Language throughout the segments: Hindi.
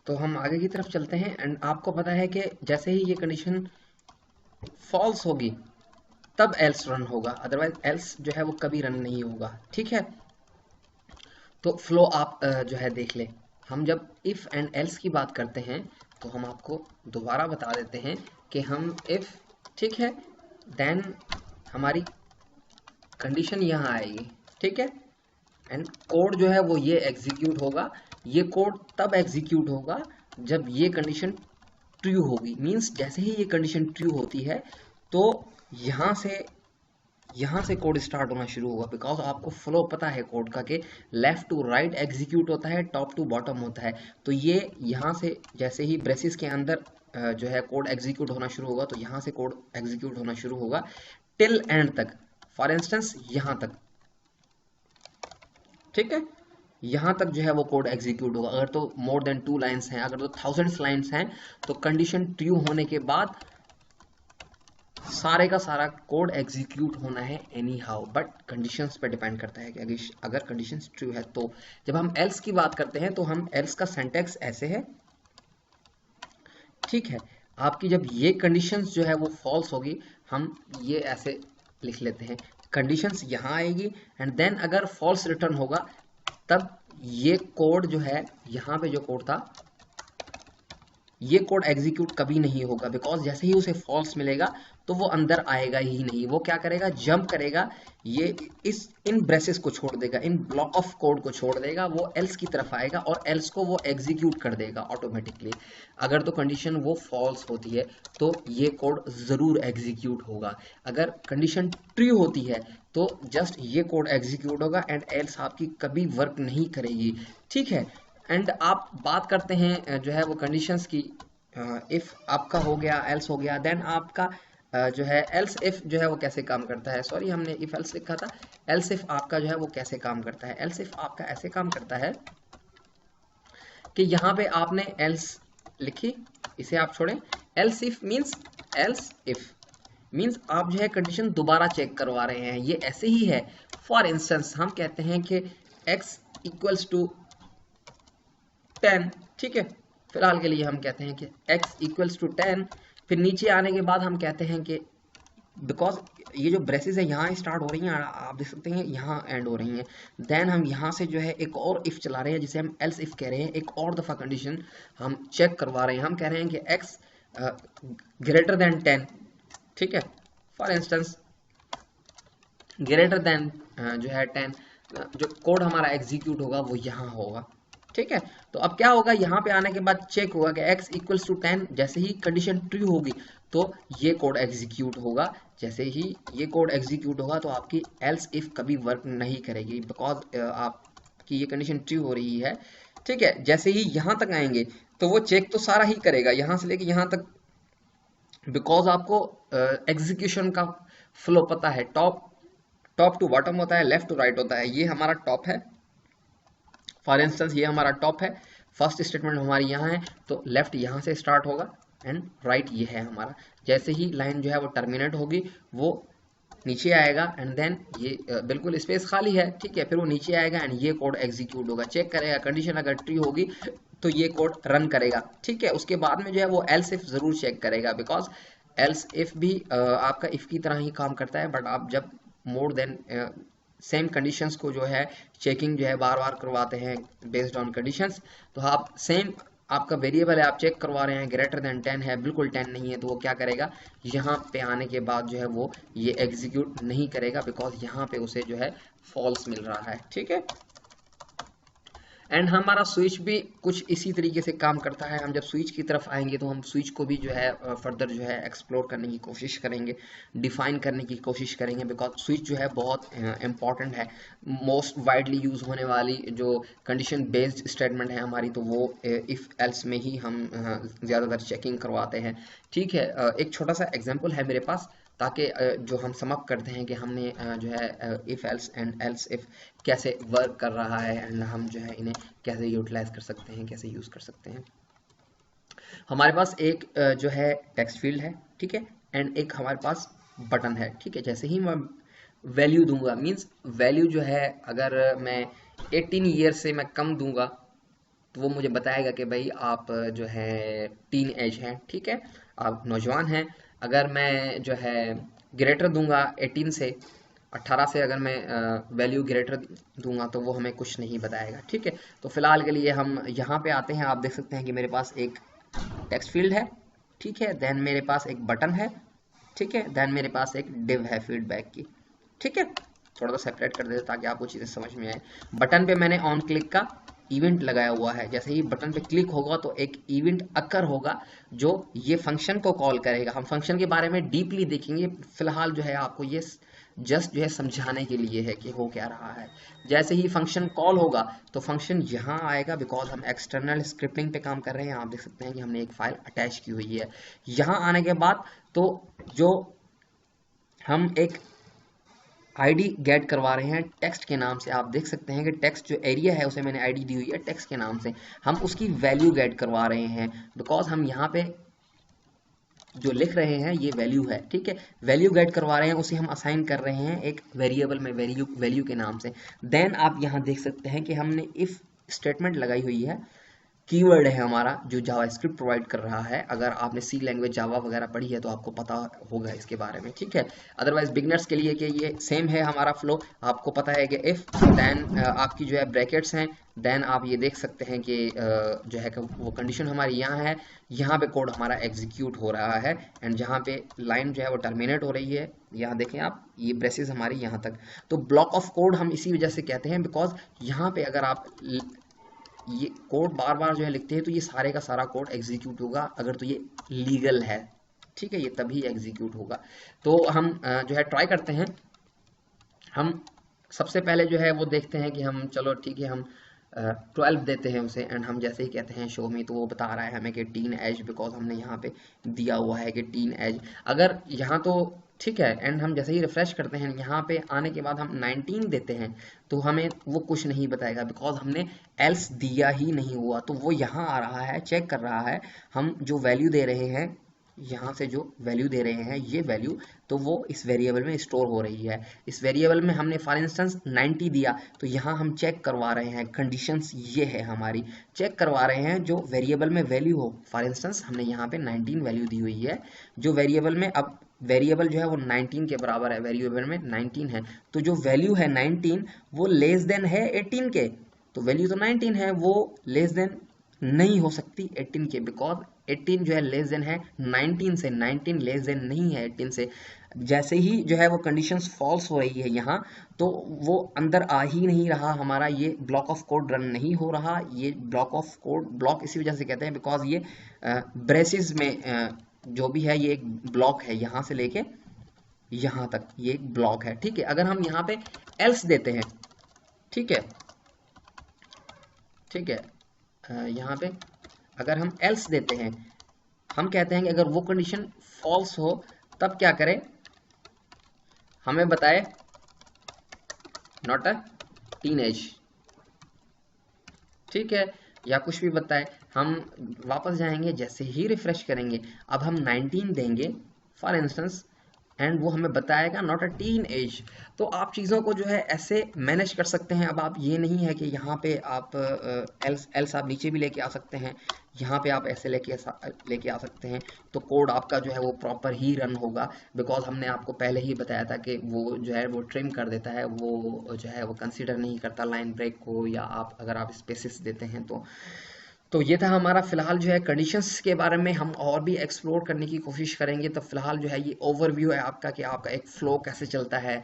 तो हम आगे की तरफ चलते हैं एंड आपको पता है कि जैसे ही ये कंडीशन फॉल्स होगी तब एल्स रन होगा, अदरवाइज एल्स जो है वो कभी रन नहीं होगा। ठीक है, तो फ्लो आप जो है देख ले। हम जब इफ़ एंड एल्स की बात करते हैं तो हम आपको दोबारा बता देते हैं कि हम इफ़, ठीक है, देन हमारी कंडीशन यहाँ आएगी। ठीक है, एंड कोड जो है वो ये एग्जीक्यूट होगा। ये कोड तब एग्जीक्यूट होगा जब ये कंडीशन ट्रू होगी। मींस जैसे ही ये कंडीशन ट्रू होती है तो यहाँ से यहाँ से कोड स्टार्ट होना शुरू होगा। बिकॉज आपको फ्लो पता है कोड का कि लेफ्ट टू राइट एग्जीक्यूट होता है, टॉप टू बॉटम होता है। तो ये यहाँ से जैसे ही ब्रेसिस के अंदर जो है कोड एग्जीक्यूट होना शुरू होगा, तो यहाँ से कोड एग्जीक्यूट होना शुरू होगा टिल एंड तक। फॉर इंस्टेंस यहाँ तक, ठीक है, यहाँ तक जो है वो कोड एग्जीक्यूट होगा। अगर तो मोर देन 2 लाइन्स हैं, अगर तो थाउजेंड्स लाइन्स हैं, तो कंडीशन ट्रू होने के बाद सारे का सारा कोड एग्जीक्यूट होना है एनी हाउ। बट कंडीशंस पे डिपेंड करता है कि अगर कंडीशंस ट्रू है तो। जब हम एल्स की बात करते हैं तो हम एल्स का सिंटैक्स ऐसे है। ठीक है, आपकी जब ये कंडीशंस जो है वो फॉल्स होगी, हम ये ऐसे लिख लेते हैं, कंडीशंस यहाँ आएगी एंड देन अगर फॉल्स रिटर्न होगा तब ये कोड जो है, यहाँ पे जो कोड था, ये कोड एग्जीक्यूट कभी नहीं होगा। बिकॉज जैसे ही उसे फॉल्स मिलेगा तो वो अंदर आएगा ही नहीं। वो क्या करेगा, जंप करेगा, ये इन ब्रेसेस को छोड़ देगा, इन ब्लॉक ऑफ कोड को छोड़ देगा, वो एल्स की तरफ आएगा और एल्स को वो एग्जीक्यूट कर देगा ऑटोमेटिकली। अगर तो कंडीशन वो फॉल्स होती है तो ये कोड ज़रूर एग्जीक्यूट होगा। अगर कंडीशन ट्रू होती है तो जस्ट ये कोड एग्जीक्यूट होगा एंड एल्स आपकी कभी वर्क नहीं करेगी। ठीक है, एंड आप बात करते हैं जो है वो कंडीशंस की। इफ़ आपका हो गया, एल्स हो गया, देन आपका जो है एल्स इफ जो है वो कैसे काम करता है। सॉरी, हमने इफ एल्स लिखा था। एल्स इफ आपका जो है वो कैसे काम करता है। एल्स इफ आपका ऐसे काम करता है कि यहाँ पे आपने एल्स लिखी, इसे आप छोड़ें। एल्स इफ मीन्स आप जो है कंडीशन दोबारा चेक करवा रहे हैं। ये ऐसे ही है। फॉर इंस्टेंस हम कहते हैं कि x इक्वल्स टू 10। ठीक है, फिलहाल के लिए हम कहते हैं कि x इक्वल्स टू 10। फिर नीचे आने के बाद हम कहते हैं कि बिकॉज ये जो ब्रेसेस है यहाँ स्टार्ट हो रही हैं, आप देख सकते हैं यहाँ एंड हो रही हैं। देन हम यहाँ से जो है एक और इफ चला रहे हैं जिसे हम एल्स इफ कह रहे हैं। एक और दफ़ा कंडीशन हम चेक करवा रहे हैं। हम कह रहे हैं कि x ग्रेटर देन 10। ठीक है, फॉर इंस्टेंस ग्रेटर देन जो है 10, जो कोड हमारा एग्जीक्यूट होगा वो यहाँ होगा। ठीक है, तो अब क्या होगा, यहाँ पे आने के बाद चेक होगा कि x इक्वल्स टू 10। जैसे ही कंडीशन ट्रू होगी तो ये कोड एग्जीक्यूट होगा। जैसे ही ये कोड एग्जीक्यूट होगा तो आपकी एल्स इफ कभी वर्क नहीं करेगी, बिकॉज आपकी ये कंडीशन ट्रू हो रही है। ठीक है, जैसे ही यहाँ तक आएंगे तो वो चेक तो सारा ही करेगा यहाँ से लेके यहाँ तक, बिकॉज आपको एग्जीक्यूशन का फ्लो पता है। टॉप टू बॉटम होता है, लेफ्ट टू राइट होता है। ये हमारा टॉप है, फॉर इंस्टेंस ये हमारा टॉप है। फर्स्ट स्टेटमेंट हमारी यहाँ है तो लेफ्ट यहाँ से स्टार्ट होगा एंड राइट ये है हमारा। जैसे ही लाइन जो है वो टर्मिनेट होगी वो नीचे आएगा एंड देन ये बिल्कुल स्पेस खाली है। ठीक है, फिर वो नीचे आएगा एंड ये कोड एग्जीक्यूट होगा, चेक करेगा। कंडीशन अगर ट्रू होगी तो ये कोड रन करेगा। ठीक है, उसके बाद में जो है वो एल्स इफ ज़रूर चेक करेगा, बिकॉज एल्स इफ भी आपका इफ की तरह ही काम करता है। बट आप जब मोर देन सेम कंडीशंस को जो है चेकिंग जो है बार बार करवाते हैं बेस्ड ऑन कंडीशंस, तो आप सेम आपका वेरिएबल है, आप चेक करवा रहे हैं ग्रेटर देन 10 है, बिल्कुल 10 नहीं है, तो वो क्या करेगा, यहाँ पे आने के बाद जो है वो ये एग्जीक्यूट नहीं करेगा, बिकॉज यहाँ पे उसे जो है फॉल्स मिल रहा है। ठीक है, एंड हमारा स्विच भी कुछ इसी तरीके से काम करता है। हम जब स्विच की तरफ आएंगे तो हम स्विच को भी जो है फर्दर जो है एक्सप्लोर करने की कोशिश करेंगे, डिफाइन करने की कोशिश करेंगे, बिकॉज स्विच जो है बहुत इंपॉर्टेंट है। मोस्ट वाइडली यूज होने वाली जो कंडीशन बेस्ड स्टेटमेंट है हमारी, तो वो इफ एल्स में ही हम ज़्यादातर चेकिंग करवाते हैं। ठीक है, एक छोटा सा एग्जाम्पल है मेरे पास, ताकि जो हम समअप करते हैं कि हमने जो है if else and else if कैसे वर्क कर रहा है एंड हम जो है इन्हें कैसे यूटिलाइज कर सकते हैं, कैसे यूज़ कर सकते हैं। हमारे पास एक जो है टेक्स्ट फील्ड है, ठीक है, एंड एक हमारे पास बटन है। ठीक है, जैसे ही मैं वैल्यू दूंगा, मींस वैल्यू जो है अगर मैं 18 ईयर से मैं कम दूंगा तो वो मुझे बताएगा कि भाई आप जो है टीन एज हैं, ठीक है, आप नौजवान हैं। अगर मैं जो है ग्रेटर दूंगा 18 से, 18 से अगर मैं वैल्यू ग्रेटर दूंगा तो वो हमें कुछ नहीं बताएगा, ठीक है। तो फिलहाल के लिए हम यहाँ पे आते हैं। आप देख सकते हैं कि मेरे पास एक टेक्स्ट फील्ड है, ठीक है, देन मेरे पास एक बटन है, ठीक है, देन मेरे पास एक डिव है फीडबैक की, ठीक है। थोड़ा सा सेपरेट कर देते ताकि आपको चीज़ें समझ में आए। बटन पे मैंने ऑन क्लिक का इवेंट लगाया हुआ है। जैसे ही बटन पे क्लिक होगा तो एक इवेंट अकर होगा जो ये फंक्शन को कॉल करेगा। हम फंक्शन के बारे में डीपली देखेंगे, फिलहाल जो है आपको ये जस्ट जो है समझाने के लिए है कि हो क्या रहा है। जैसे ही फंक्शन कॉल होगा तो फंक्शन यहाँ आएगा, बिकॉज हम एक्सटर्नल स्क्रिप्टिंग पे काम कर रहे हैं। आप देख सकते हैं कि हमने एक फाइल अटैच की हुई है। यहाँ आने के बाद तो जो हम एक आईडी गेट करवा रहे हैं टेक्स्ट के नाम से। आप देख सकते हैं कि टेक्स्ट जो एरिया है उसे मैंने आईडी दी हुई है टेक्स्ट के नाम से। हम उसकी वैल्यू गेट करवा रहे हैं, बिकॉज हम यहाँ पे जो लिख रहे हैं ये वैल्यू है, ठीक है। वैल्यू गेट करवा रहे हैं, उसे हम असाइन कर रहे हैं एक वेरिएबल में वैल्यू के नाम से। देन आप यहाँ देख सकते हैं कि हमने इफ स्टेटमेंट लगाई हुई है। कीवर्ड है हमारा जो जावास्क्रिप्ट प्रोवाइड कर रहा है। अगर आपने सी लैंग्वेज जावा वगैरह पढ़ी है तो आपको पता होगा इसके बारे में, ठीक है। अदरवाइज बिगनर्स के लिए कि ये सेम है हमारा फ्लो। आपको पता है कि इफ देन आपकी जो है ब्रैकेट्स हैं, देन आप ये देख सकते हैं कि जो है वो कंडीशन हमारी यहाँ है, यहाँ पे कोड हमारा एग्जीक्यूट हो रहा है, एंड जहाँ पे लाइन जो है वो टर्मिनेट हो रही है। यहाँ देखें आप, ये ब्रेसेस हमारी यहाँ तक। तो ब्लॉक ऑफ कोड हम इसी वजह से कहते हैं, बिकॉज यहाँ पे अगर आप ये कोड बार बार जो है लिखते हैं तो ये सारे का सारा कोड एग्जीक्यूट होगा अगर तो ये लीगल है, ठीक है, ये तभी एग्जीक्यूट होगा। तो हम जो है ट्राई करते हैं। हम सबसे पहले जो है वो देखते हैं कि हम, चलो ठीक है, हम 12 देते हैं उसे, एंड हम जैसे ही कहते हैं शो में तो वो बता रहा है हमें कि टीन एज, बिकॉज हमने यहाँ पे दिया हुआ है कि टीन एज। अगर यहाँ तो ठीक है, एंड हम जैसे ही रिफ्रेश करते हैं यहाँ पे आने के बाद हम 19 देते हैं तो हमें वो कुछ नहीं बताएगा, बिकॉज हमने एल्स दिया ही नहीं हुआ। तो वो यहाँ आ रहा है, चेक कर रहा है हम जो वैल्यू दे रहे हैं, यहाँ से जो वैल्यू दे रहे हैं ये वैल्यू, तो वो इस वेरिएबल में स्टोर हो रही है। इस वेरिएबल में हमने फॉर इंस्टेंस 90 दिया तो यहाँ हम चेक करवा रहे हैं, कंडीशंस ये है हमारी, चेक करवा रहे हैं जो वेरिएबल में वैल्यू हो। फॉर इंस्टेंस हमने यहाँ पे 19 वैल्यू दी हुई है जो वेरिएबल में, अब वेरिएबल जो है वो 19 के बराबर है, वेरिएबल में 19 है, तो जो वैल्यू है 19 वो लेस देन है 18 के। तो वैल्यू तो 19 है, वो लेस देन नहीं हो सकती 18 के, बिकॉज 18 जो है लेस देन है 19 से, 19 लेस देन नहीं है 18 से। जैसे ही जो है वो कंडीशंस फॉल्स हो रही है यहाँ, तो वो अंदर आ ही नहीं रहा हमारा, ये ब्लॉक ऑफ कोड रन नहीं हो रहा। ये ब्लॉक ऑफ कोड, ब्लॉक इसी वजह से कहते हैं बिकॉज ये ब्रेसेस में जो भी है ये एक ब्लॉक है, यहाँ से लेके यहाँ तक ये एक ब्लॉक है, ठीक है। अगर हम यहाँ पे एल्स देते हैं, ठीक है, ठीक है, यहाँ पे अगर हम एल्स देते हैं, हम कहते हैं कि अगर वो कंडीशन फॉल्स हो तब क्या करें, हमें बताए नॉट अ टीनेज, ठीक है, या कुछ भी बताए। हम वापस जाएंगे, जैसे ही रिफ्रेश करेंगे अब हम 19 देंगे फॉर इंस्टेंस, एंड वो हमें बताएगा नॉट अ टीन एज। तो आप चीज़ों को जो है ऐसे मैनेज कर सकते हैं। अब आप ये नहीं है कि यहाँ पे आप एल्स आप नीचे भी लेके आ सकते हैं, यहाँ पे आप ऐसे लेके आ सकते हैं, तो कोड आपका जो है वो प्रॉपर ही रन होगा। बिकॉज हमने आपको पहले ही बताया था कि वो जो है वो ट्रिम कर देता है, वो जो है वो कंसीडर नहीं करता लाइन ब्रेक को, या आप अगर आप स्पेसिस देते हैं तो ये था हमारा फिलहाल जो है कंडीशंस के बारे में। हम और भी एक्सप्लोर करने की कोशिश करेंगे। तो फिलहाल जो है ये ओवरव्यू है आपका कि आपका एक फ्लो कैसे चलता है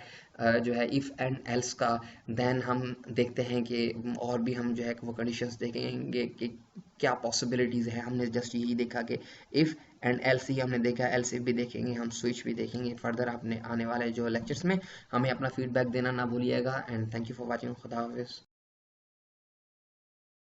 जो है इफ़ एंड एल्स का। देन हम देखते हैं कि और भी हम जो है वो कंडीशंस देखेंगे कि क्या पॉसिबिलिटीज़ है। हमने जस्ट यही देखा कि इफ़ एंड एल्स ही हमने देखा, एल्स इफ भी देखेंगे, हम स्विच भी देखेंगे फर्दर अपने आने वाले जो लेक्चर्स में। हमें अपना फीडबैक देना ना भूलिएगा, and thank you for watching. खुदा हाफिज़।